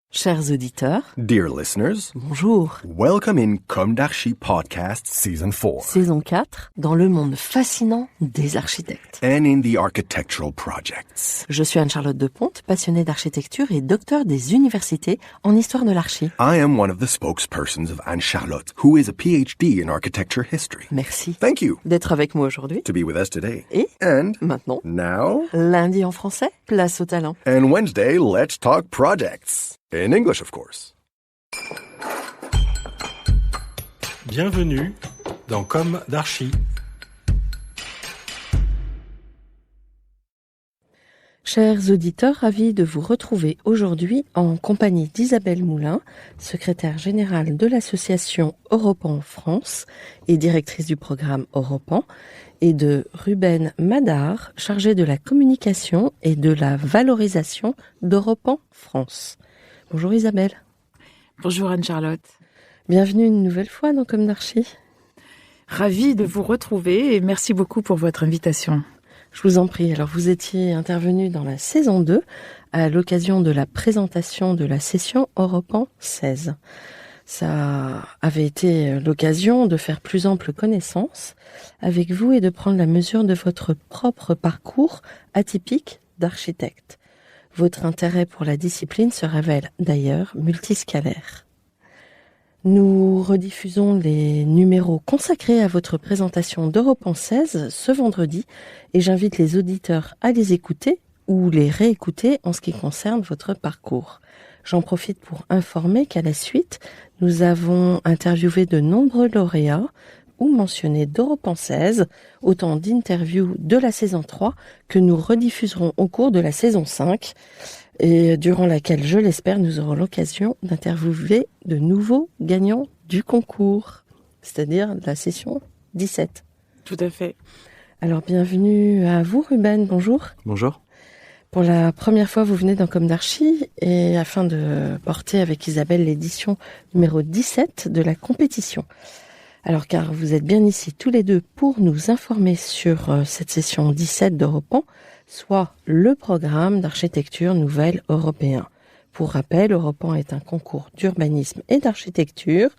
Chers auditeurs, Dear listeners, bonjour. welcome in Comme d'Archi Podcast Season 4 Saison 4, dans le monde fascinant des architectes. and in the architectural projects. Je suis Anne-Charlotte Deponte, passionnée d'architecture et docteur des universités en histoire de l'archi. I am one of the spokespersons of Anne-Charlotte, who is a PhD in architecture history. Merci Thank you d'être avec moi aujourd'hui. to be with us today. Et And maintenant, now, lundi en français, place au talent. and Wednesday, let's talk projects. In English, of course. Bienvenue dans Comme d'Archi. Chers auditeurs, ravis de vous retrouver aujourd'hui en compagnie d'Isabelle Moulin, secrétaire générale de l'association Europan France et directrice du programme Europan, et de Ruben Madar, chargé de la communication et de la valorisation d'Europan France. Bonjour Isabelle. Bonjour Anne-Charlotte. Bienvenue une nouvelle fois dans Comme d'Archi. Ravie de vous retrouver et merci beaucoup pour votre invitation. Je vous en prie. Alors, vous étiez intervenu dans la saison 2 à l'occasion de la présentation de la session Europan 16. Ça avait été l'occasion de faire plus ample connaissance avec vous et de prendre la mesure de votre propre parcours atypique d'architecte. Votre intérêt pour la discipline se révèle d'ailleurs multiscalaire. Nous rediffusons les numéros consacrés à votre présentation d'Europan 16 ce vendredi et j'invite les auditeurs à les écouter ou les réécouter en ce qui concerne votre parcours. J'en profite pour informer qu'à la suite, nous avons interviewé de nombreux lauréats ou mentionné d'Europan 16, autant d'interviews de la saison 3 que nous rediffuserons au cours de la saison 5 et durant laquelle, je l'espère, nous aurons l'occasion d'interviewer de nouveaux gagnants du concours, c'est-à-dire de la session 17. Tout à fait. Alors, bienvenue à vous, Ruben. Bonjour. Bonjour. Pour la première fois, vous venez dans Comme d'Archi et afin de porter avec Isabelle l'édition numéro 17 de la compétition. Alors, car vous êtes bien ici tous les deux pour nous informer sur cette session 17 d'Europan, soit le programme d'architecture nouvelle européen. Pour rappel, Europan est un concours d'urbanisme et d'architecture.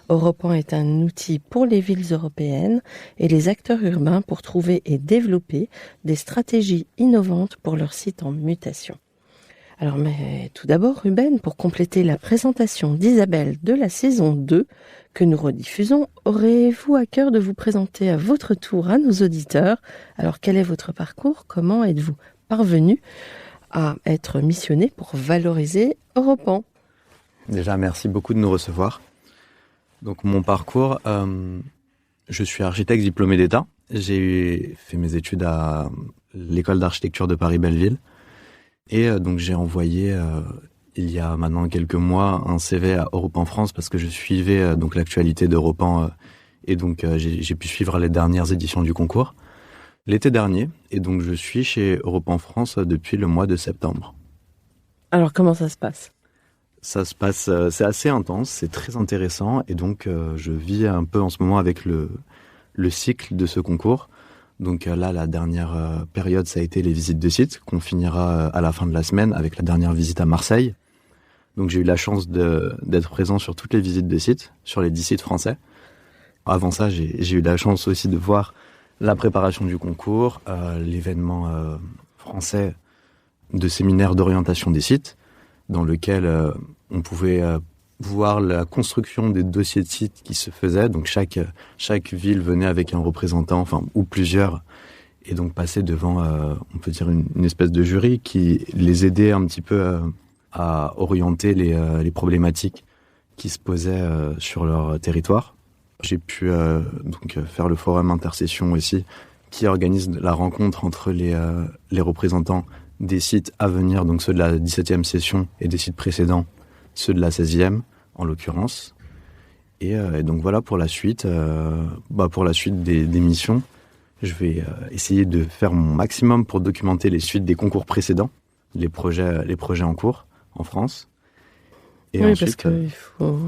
Europan est un outil pour les villes européennes et les acteurs urbains pour trouver et développer des stratégies innovantes pour leurs sites en mutation. Alors, mais tout d'abord, Ruben, pour compléter la présentation d'Isabelle de la saison 2 que nous rediffusons, aurez-vous à cœur de vous présenter à votre tour à nos auditeurs? Alors, quel est votre parcours? Comment êtes-vous parvenu à être missionné pour valoriser Europan? Déjà, merci beaucoup de nous recevoir. Donc, mon parcours, je suis architecte diplômé d'État. J'ai fait mes études à l'école d'architecture de Paris-Belleville. Et donc, j'ai envoyé, il y a maintenant quelques mois, un CV à Europan France parce que je suivais donc l'actualité d'Europan et donc j'ai pu suivre les dernières éditions du concours l'été dernier. Et donc, je suis chez Europan France depuis le mois de septembre. Alors, comment ça se passe? Ça se passe, c'est assez intense, c'est très intéressant. Et donc, je vis un peu en ce moment avec le cycle de ce concours. Donc là, la dernière période, ça a été les visites de sites, qu'on finira à la fin de la semaine avec la dernière visite à Marseille. Donc j'ai eu la chance d'être présent sur toutes les visites de sites, sur les 10 sites français. Avant ça, j'ai eu la chance aussi de voir la préparation du concours, l'événement français de séminaire d'orientation des sites, dans lequel on pouvait voir la construction des dossiers de sites qui se faisaient. Donc chaque ville venait avec un représentant, enfin ou plusieurs, et donc passer devant, on peut dire une espèce de jury qui les aidait un petit peu à orienter les problématiques qui se posaient sur leur territoire. J'ai pu donc faire le forum Intercession aussi, qui organise la rencontre entre les représentants des sites à venir, donc ceux de la 17e session et des sites précédents, ceux de la 16e en l'occurrence. Et donc voilà pour la suite, pour la suite des missions. Je vais essayer de faire mon maximum pour documenter les suites des concours précédents, les projets en cours en France. Et oui, ensuite, parce qu'il faut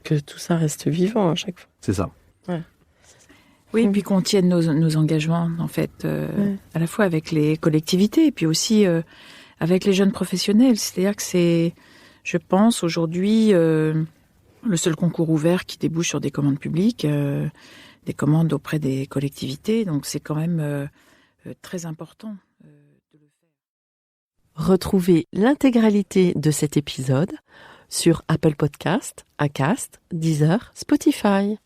que tout ça reste vivant à chaque fois. C'est ça. Ouais. Oui, puis qu'on tienne nos engagements, en fait, à la fois avec les collectivités et puis aussi avec les jeunes professionnels. C'est-à-dire que je pense, aujourd'hui, le seul concours ouvert qui débouche sur des commandes publiques, des commandes auprès des collectivités. Donc, c'est quand même très important de le faire. Retrouvez l'intégralité de cet épisode sur Apple Podcast, Acast, Deezer, Spotify.